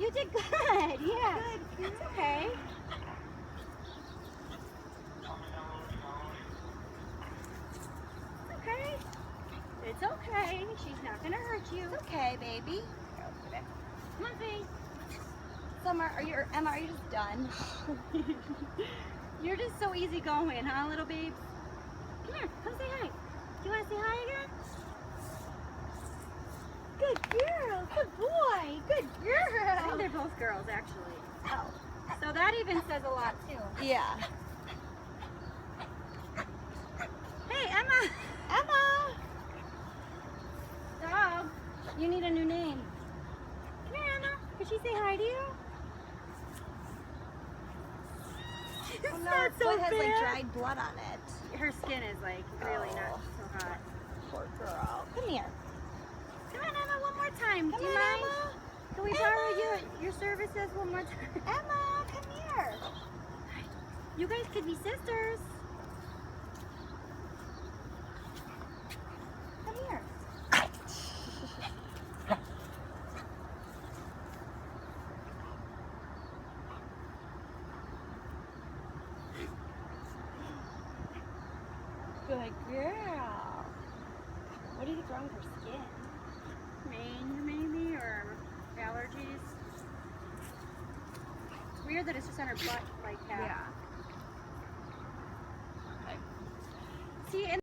You did good. Yeah. Good. It's okay. It's okay. It's okay. She's not gonna hurt you. It's okay, baby. Come on, Faye. Summer, Emma, are you just done? You're just so easygoing, huh, little babes? Come here. Come say hi. Do you want to say hi again? Good girl. Good boy. Good girl. I think they're both girls, actually. Oh. So that even says a lot, too. Yeah. Hey, Emma. Emma! Dog, you need a new name. Come here, Emma. Could she say hi to you? Oh no, her foot has like dried blood on it. Her skin is like really not so hot. Poor girl. Come here. Come on, Emma, one more time. Come Do you on, mind? Emma. Can we borrow your services one more time? Emma, come here. You guys could be sisters. Come here. Good girl. What do you think's wrong with her skin? Mange maybe, or allergies. It's weird that it's just on her butt like that. Yeah. See, and